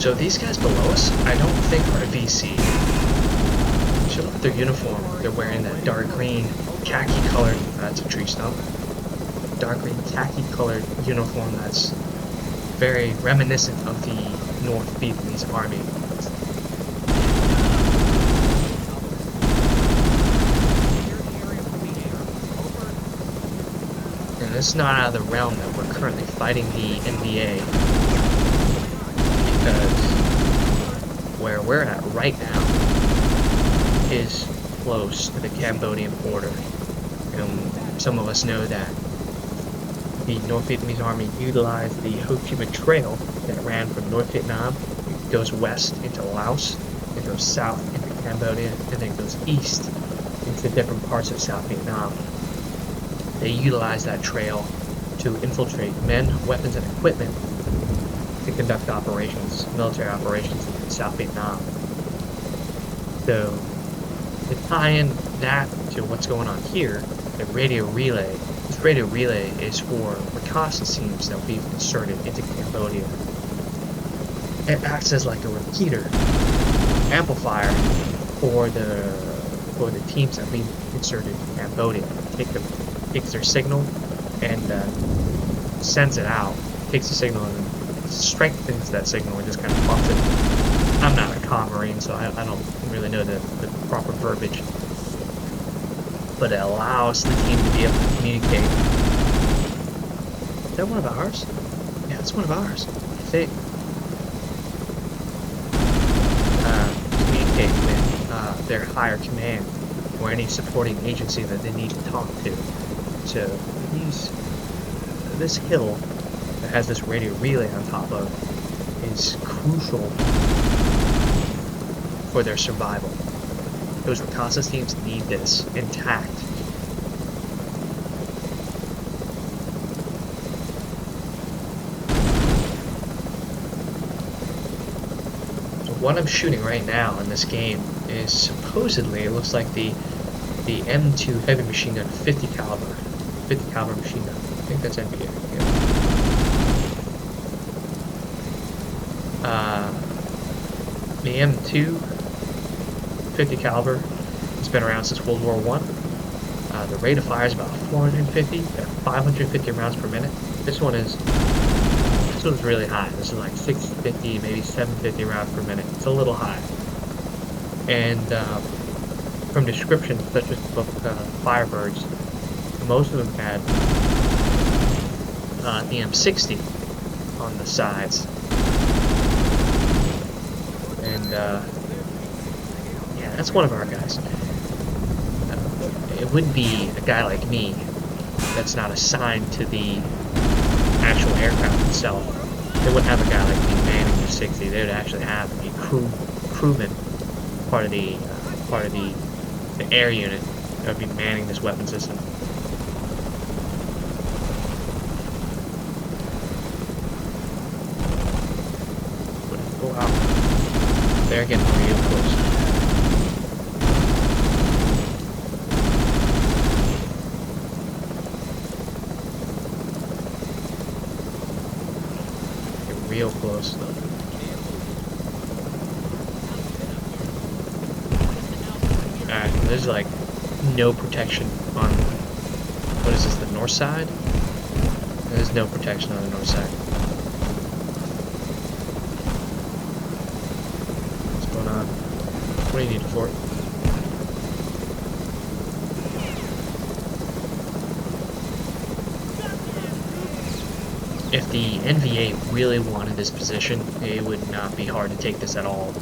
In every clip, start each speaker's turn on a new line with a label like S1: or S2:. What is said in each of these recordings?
S1: So these guys below us, I don't think are VC. So look at their uniform. They're wearing that dark green, khaki colored, that's a tree stump. Dark green, khaki colored uniform that's very reminiscent of the North Vietnamese army. And it's not out of the realm that we're currently fighting the NVA, because where we're at right now is close to the Cambodian border. And some of us know that the North Vietnamese Army utilized the Ho Chi Minh Trail that ran from North Vietnam. It goes west into Laos, it goes south into Cambodia, and then it goes east into different parts of South Vietnam. They utilized that trail to infiltrate men, weapons, and equipment to conduct operations, military operations in South Vietnam. So, to tie in that to what's going on here, the radio relay. This radio relay is for reconnaissance teams that will be inserted into Cambodia. It acts as like a repeater, amplifier for the teams that will be inserted in Cambodia. Takes their signal and sends it out. Takes the signal and strengthens that signal and just kind of bumps it. I'm not a comm marine, so I don't really know the proper verbiage. But it allows the team to be able to communicate. Is that one of ours? Yeah, it's one of ours. I think. Communicate with their higher command or any supporting agency that they need to talk to. So this hill that has this radio relay on top of is crucial for their survival. Those reconnaissance teams need this intact. So what I'm shooting right now in this game is supposedly, it looks like the M2 heavy machine gun 50 caliber machine gun. I think that's NVA. Yeah. The M2 50 caliber has been around since World War I. The rate of fire is about 450 to 550 rounds per minute. This one's really high. This is like 650, maybe 750 rounds per minute. It's a little high. And from descriptions such as the book Firebirds, most of them had the M60 on the sides. And yeah, that's one of our guys. It would be a guy like me that's not assigned to the actual aircraft itself. They wouldn't have a guy like me manning the 60. They would actually have a crewman, part of the air unit that would be manning this weapon system. Wow, they're getting real close. Real close though. Alright, there's like no protection on, what is this, the north side? There's no protection on the north side. What's going on? What do you need for it? If the NVA really wanted this position, it would not be hard to take this at all.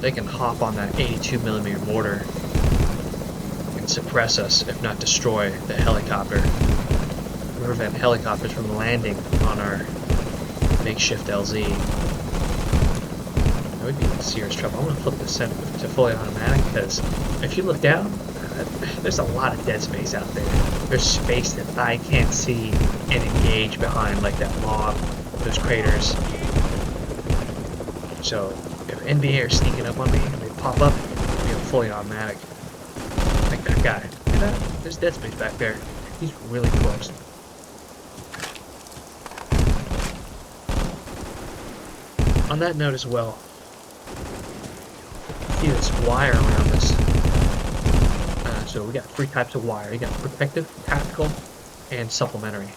S1: They can hop on that 82mm mortar and suppress us, if not destroy the helicopter. Prevent helicopters from landing on our makeshift LZ. That would be serious trouble. I'm going to flip this to fully automatic because if you look down, there's a lot of dead space out there. There's space that I can't see and engage behind, like that log, those craters. So if NVA are sneaking up on me and they pop up, I'll be fully automatic. Like that guy. Look at that. There's dead space back there. He's really close. on that note as well, see this wire around us. So we got 3 types of wire. You got protective, tactical, and supplementary.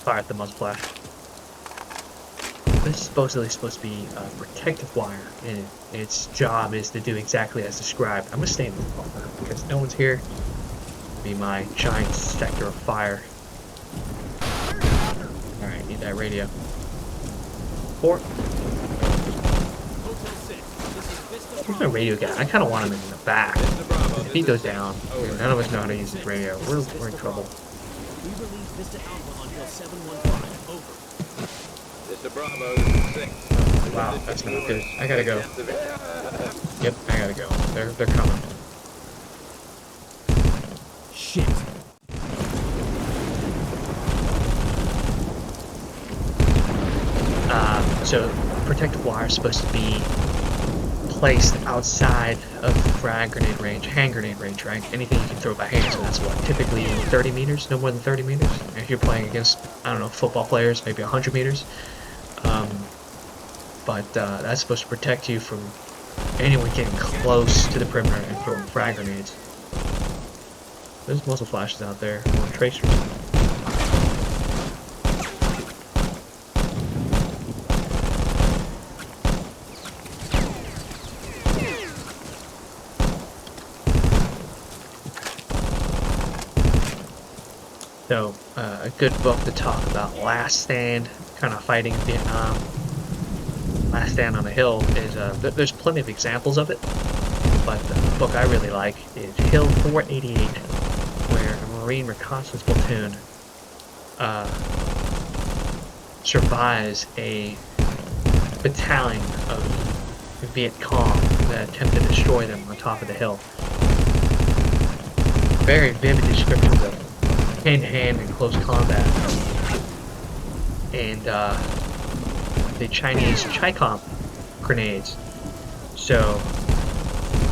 S1: Fire at the muzzleplash. This is supposedly supposed to be protective wire, and its job is to do exactly as described. I'm gonna stay in the bunker because no one's here. It'll be my giant sector of fire. Alright, need that radio. 4. Where's my radio guy? I kind of want him in the back. If he goes down, none of us know how to use the radio. We're in trouble.
S2: We released Vista Alpha on Hill 715. Over.
S3: Mr. Bravo, 6.
S1: Wow, that's not good. I gotta go. Yep, I gotta go. They're coming.
S2: Shit.
S1: So protective wire is supposed to be placed outside of frag grenade range, hand grenade range, right? Anything you can throw by hand, so that's what, typically 30 meters, no more than 30 meters. And if you're playing against, I don't know, football players, maybe 100 meters. But that's supposed to protect you from anyone getting close to the perimeter and throwing frag grenades. There's muzzle flashes out there, or tracers. So, a good book to talk about Last Stand, kind of fighting in Vietnam. Last Stand on a Hill is, there's plenty of examples of it, but the book I really like is Hill 488, where a Marine reconnaissance platoon survives a battalion of Vietcong that attempt to destroy them on top of the hill. Very vivid descriptions of hand-to-hand and close combat. And the Chinese Chi-Com grenades. So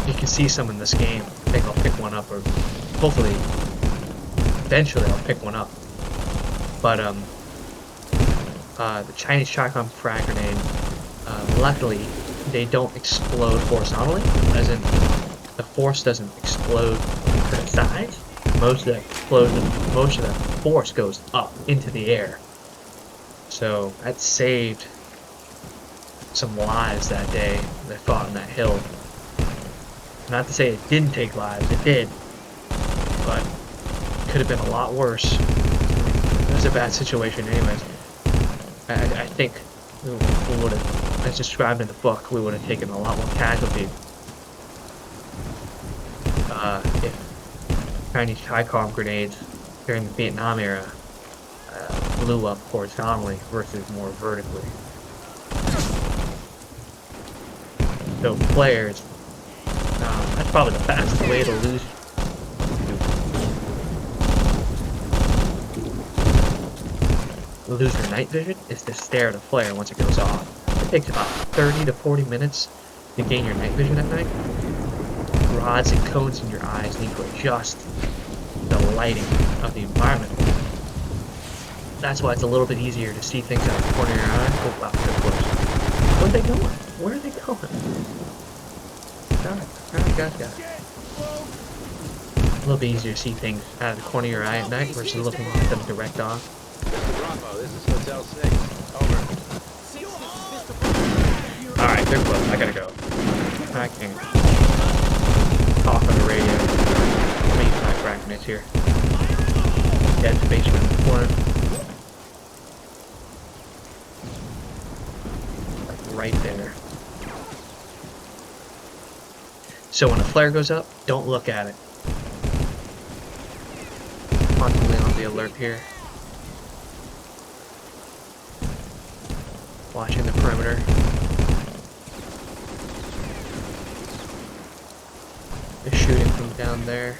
S1: you can see some in this game. I think I'll pick one up, or hopefully eventually I'll pick one up. But the Chinese Chi-Com frag grenade, luckily they don't explode horizontally, as in the force doesn't explode to the sides. Most of the force goes up into the air. So that saved some lives that day they fought on that hill. Not to say it didn't take lives, it did, but it could have been a lot worse. It was a bad situation anyways. I think we would have, as described in the book, we would have taken a lot more casualties if Chinese Chi-Com grenades during the Vietnam era blew up horizontally versus more vertically. So players, that's probably the fastest way to lose your night vision is to stare at a flare once it goes off. It takes about 30 to 40 minutes to gain your night vision at night. Rods and cones in your eyes need to adjust the lighting of the environment. That's why it's a little bit easier to see things out of the corner of your eye. Oh wow, they're close. Where are they going? Where are they going? Got it. A little bit easier to see things out of the corner of your eye at night versus looking at them direct on.
S3: Bravo, this is Hotel 6. Over.
S1: Alright, they're close. I gotta go. I can't talk on the radio. Let me use my frag grenades here. Dead basement in the corner. Like right there. So when a flare goes up, don't look at it. Constantly on the alert here. Watching the perimeter. They're shooting from down there.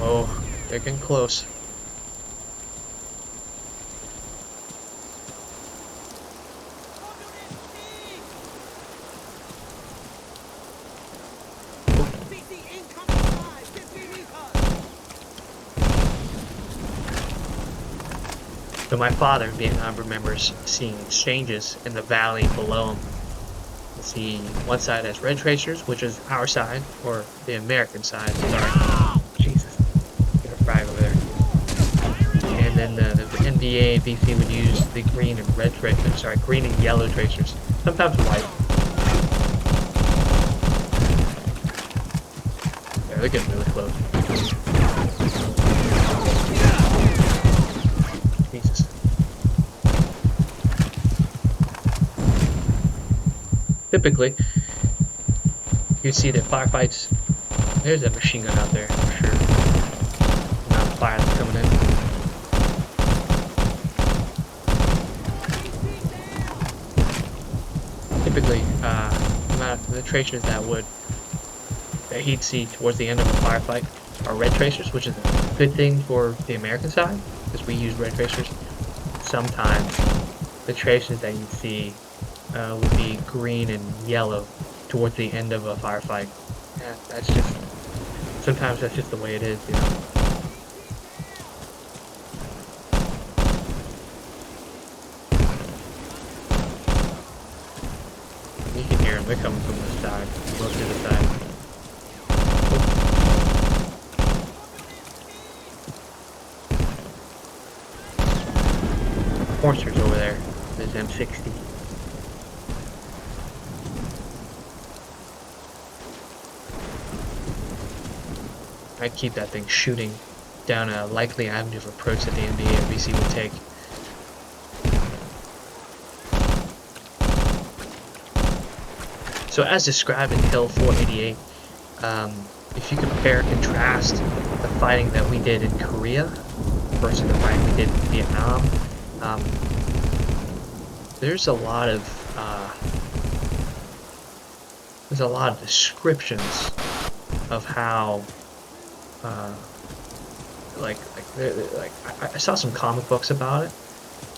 S1: Oh, they're getting close. So my father in Vietnam remembers seeing exchanges in the valley below him. You see, one side has red tracers, which is our side, or the American side. Sorry. Jesus. Get a frag over there. And then the NVA and VC would use the green and red tracers. Sorry, green and yellow tracers. Sometimes white. Yeah, they're getting really close. Jesus. Typically, you'd see that firefights. There's a machine gun out there, for sure. Amount of fire that's coming in. Typically, the tracers that he'd see towards the end of a firefight are red tracers, which is a good thing for the American side, because we use red tracers. Sometimes the tracers that you'd see would be green and yellow towards the end of a firefight. Yeah, sometimes that's just the way it is, you know. You can hear them, they're coming from the side, most of the side. Forcer's over there, there's M60. I'd keep that thing shooting down a likely avenue of approach that the NBA or VC would take. So as described in Hill 488, if you compare and contrast the fighting that we did in Korea versus the fighting we did in Vietnam, there's a lot of descriptions of how I saw some comic books about it,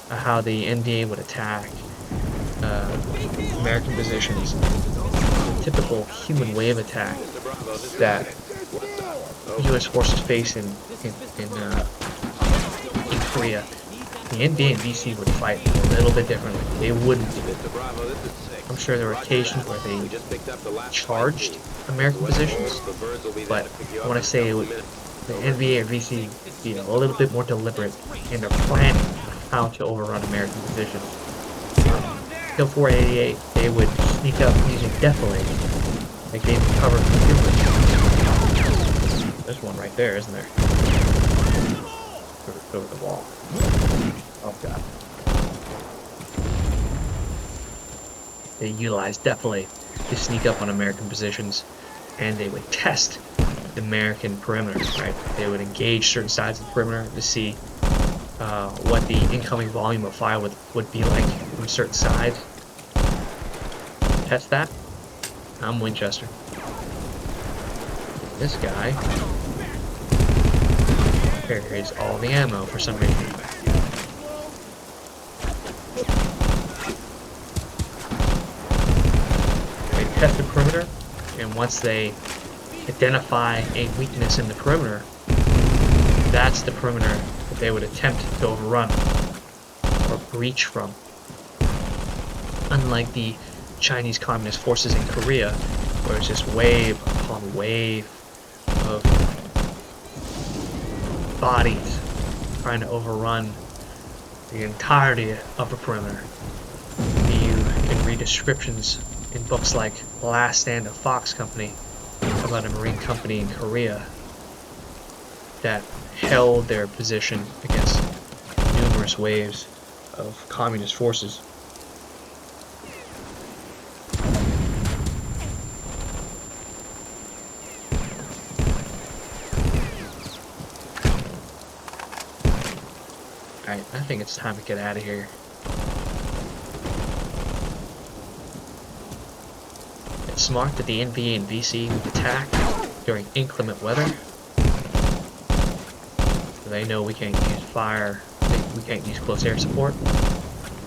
S1: how the NVA would attack American positions, the typical human wave attack that U.S. forces face in Korea. The NVA and VC would fight a little bit differently. They wouldn't. I'm sure there were occasions where they charged American positions, but when I say the NVA or VC would be a little bit more deliberate in their planning of how to overrun American positions. Hill 488, they would sneak up using defilade. They gave them cover completely. There's one right there, isn't there? Over the wall. Oh god. They utilized defilade to sneak up on American positions, and they would test the American perimeter, right? They would engage certain sides of the perimeter to see what the incoming volume of fire would be like from certain sides. Test that. I'm Winchester. This guy carries all the ammo for some reason. They test the perimeter, and once they identify a weakness in the perimeter, that's the perimeter that they would attempt to overrun or breach from. Unlike the Chinese Communist forces in Korea, where it's just wave upon wave of bodies trying to overrun the entirety of a perimeter. You can read descriptions in books like The Last Stand of Fox Company about a Marine company in Korea that held their position against numerous waves of communist forces. Alright, I think it's time to get out of here. It's smart that the NVA and VC would attack during inclement weather. So they know we can't use fire, we can't use close air support.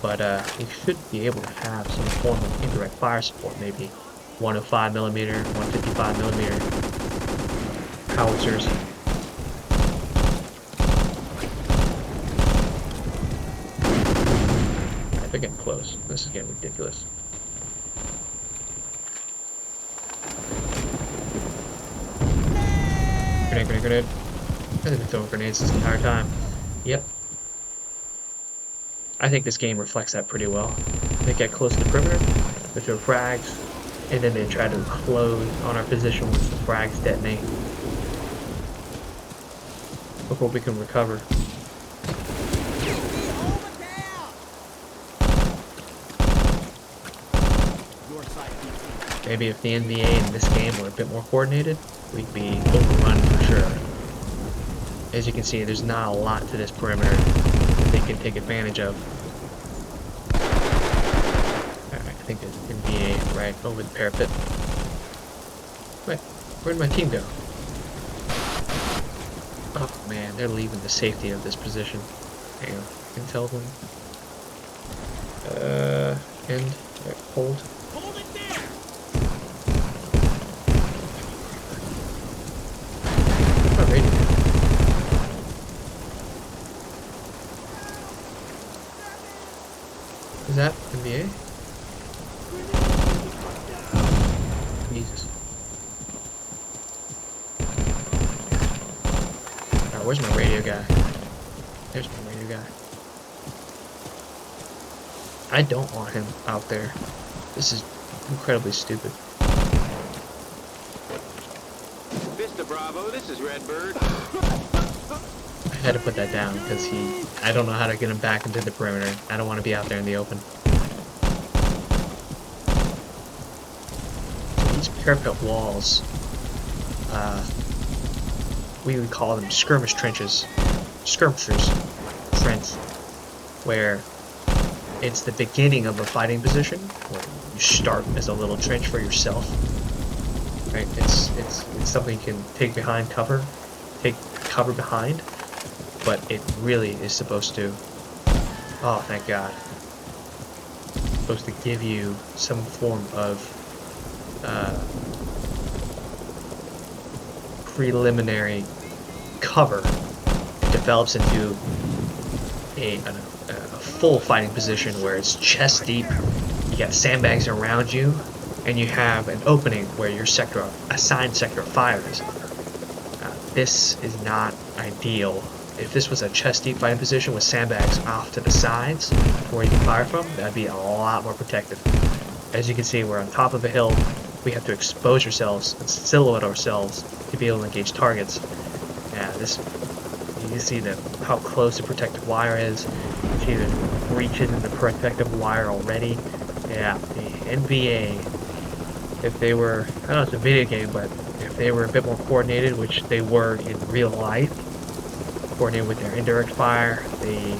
S1: But we should be able to have some form of indirect fire support, maybe 105mm, 155mm howitzers. Alright, they're getting close. This is getting ridiculous. Grenade, grenade, grenade. I've been throwing grenades this entire time. Yep. I think this game reflects that pretty well. They get close to the perimeter, they throw frags, and then they try to close on our position once the frags detonate before we can recover. Maybe if the NVA in this game were a bit more coordinated, we'd be overrun for sure. As you can see, there's not a lot to this perimeter that they can take advantage of. Alright, I think there's NVA right over the parapet. Wait, where'd my team go? Oh man, they're leaving the safety of this position. Hang on, intel them. End, hold.
S2: Hold it there!
S1: Not ready. Is that NBA? Jesus. Alright, where's my radio guy? There's my radio guy. I don't want him out there. This is incredibly stupid.
S3: Vista Bravo, this is Redbird.
S1: I had to put that down because I don't know how to get him back into the perimeter. I don't want to be out there in the open. These parapet walls, we would call them skirmish trenches. Skirmishers trench, where it's the beginning of a fighting position, where you start as a little trench for yourself. Right? It's something you can take behind cover, take cover behind, but it really is supposed to, oh thank God, supposed to give you some form of preliminary cover. It develops into a full fighting position where it's chest deep, you got sandbags around you, and you have an opening where your sector, assigned sector fires. This is not ideal. If this was a chest deep fighting position with sandbags off to the sides where you can fire from, that'd be a lot more protected. As you can see, we're on top of a hill. We have to expose ourselves and silhouette ourselves to be able to engage targets. Yeah, this, you can see how close the protective wire is. You see the breaches in the protective wire already. Yeah, the NBA, if they were, I don't know if it's a video game, but if they were a bit more coordinated, which they were in real life, coordinated with their indirect fire, the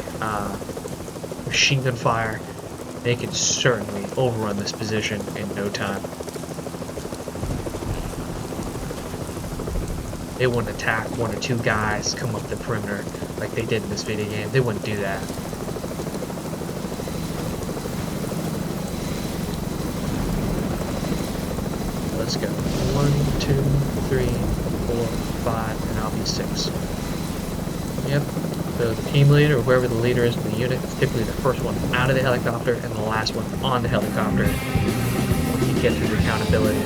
S1: machine gun fire, they could certainly overrun this position in no time. They wouldn't attack one or two guys, come up the perimeter like they did in this video game. They wouldn't do that. Let's go. 1, 2, 3, 4, 5, and I'll be 6. Yep. The team leader, or whoever the leader is in the unit, is typically the first one out of the helicopter and the last one on the helicopter. You get through the accountability.